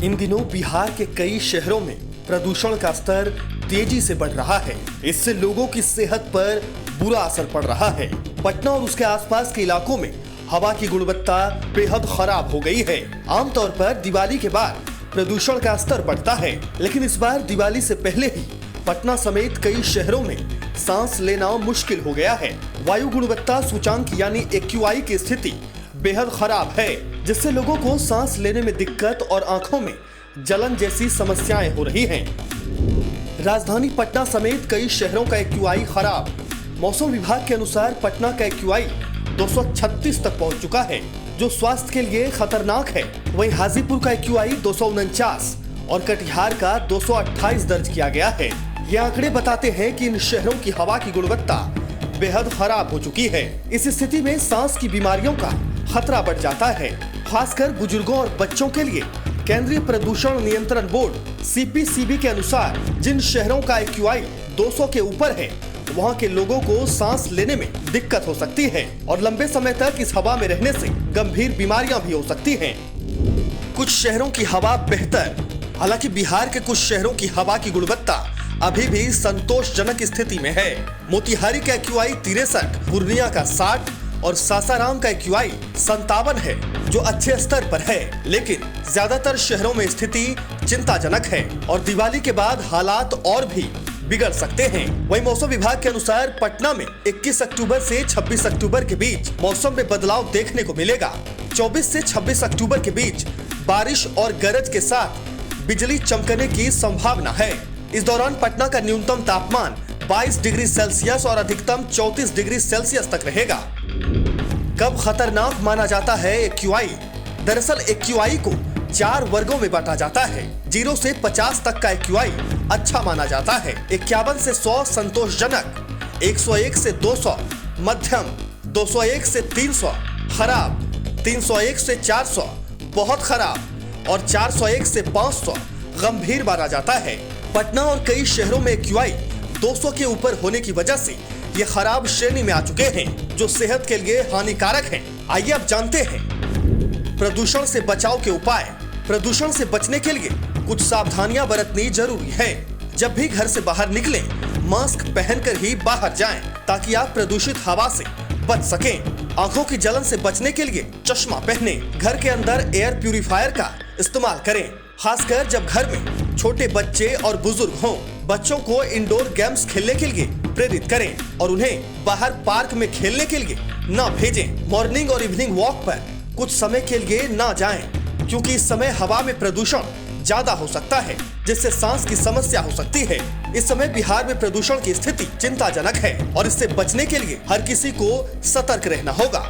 इन दिनों बिहार के कई शहरों में प्रदूषण का स्तर तेजी से बढ़ रहा है। इससे लोगों की सेहत पर बुरा असर पड़ रहा है। पटना और उसके आसपास के इलाकों में हवा की गुणवत्ता बेहद खराब हो गई है। आमतौर पर दिवाली के बाद प्रदूषण का स्तर बढ़ता है, लेकिन इस बार दिवाली से पहले ही पटना समेत कई शहरों में सांस लेना मुश्किल हो गया है। वायु गुणवत्ता सूचांक यानी AQI की स्थिति बेहद खराब है, जिससे लोगों को सांस लेने में दिक्कत और आंखों में जलन जैसी समस्याएं हो रही हैं। राजधानी पटना समेत कई शहरों का AQI खराब। मौसम विभाग के अनुसार पटना का AQI 236 तक पहुंच चुका है, जो स्वास्थ्य के लिए खतरनाक है। वहीं हाजीपुर का AQI 249 और कटिहार का 228 दर्ज किया गया है। ये आंकड़े बताते हैं कि इन शहरों की हवा की गुणवत्ता बेहद खराब हो चुकी है। इस स्थिति में सांस की बीमारियों का खतरा बढ़ जाता है, खासकर बुजुर्गों और बच्चों के लिए। केंद्रीय प्रदूषण नियंत्रण बोर्ड CPCB के अनुसार जिन शहरों का AQI 200 के ऊपर है, वहां के लोगों को सांस लेने में दिक्कत हो सकती है और लंबे समय तक इस हवा में रहने से गंभीर बीमारियां भी हो सकती हैं। कुछ शहरों की हवा बेहतर। हालांकि बिहार के कुछ शहरों की हवा की गुणवत्ता अभी भी संतोषजनक स्थिति में है। मोतिहारी का AQI 63, पूर्णिया का 60 और सासाराम का AQI 57 है, जो अच्छे स्तर पर है। लेकिन ज्यादातर शहरों में स्थिति चिंताजनक है और दिवाली के बाद हालात और भी बिगड़ सकते हैं। वहीं मौसम विभाग के अनुसार पटना में 21 अक्टूबर से 26 अक्टूबर के बीच मौसम में बदलाव देखने को मिलेगा। 24 से 26 अक्टूबर के बीच बारिश और गरज के साथ बिजली चमकने की संभावना है। इस दौरान पटना का न्यूनतम तापमान 22 डिग्री सेल्सियस और अधिकतम 34 डिग्री सेल्सियस तक रहेगा। कब खतरनाक माना जाता है AQI? दरअसल AQI को 4 वर्गों में बांटा जाता है। 0 से 50 तक का AQI अच्छा माना जाता है। 51 से 100 संतोषजनक, 101 से 200 मध्यम, 201 से 300 खराब, 301 से 400 बहुत खराब और 401 से 500 गंभीर माना जाता है। पटना और कई शहरों में AQI 200 के ऊपर होने की वजह से ये खराब श्रेणी में आ चुके हैं, जो सेहत के लिए हानिकारक हैं। आइए अब जानते हैं प्रदूषण से बचाव के उपाय। प्रदूषण से बचने के लिए कुछ सावधानियां बरतनी जरूरी है। जब भी घर से बाहर निकलें, मास्क पहनकर ही बाहर जाएं, ताकि आप प्रदूषित हवा से बच सकें। आंखों की जलन से बचने के लिए चश्मा पहने। घर के अंदर एयर प्यूरिफायर का इस्तेमाल करें, खासकर जब घर में छोटे बच्चे और बुजुर्ग हों। बच्चों को इंडोर गेम्स खेलने के लिए प्रेरित करें और उन्हें बाहर पार्क में खेलने के लिए न भेजें। मॉर्निंग और इवनिंग वॉक पर कुछ समय के लिए न जाएं, क्योंकि इस समय हवा में प्रदूषण ज्यादा हो सकता है, जिससे सांस की समस्या हो सकती है। इस समय बिहार में प्रदूषण की स्थिति चिंताजनक है और इससे बचने के लिए हर किसी को सतर्क रहना होगा।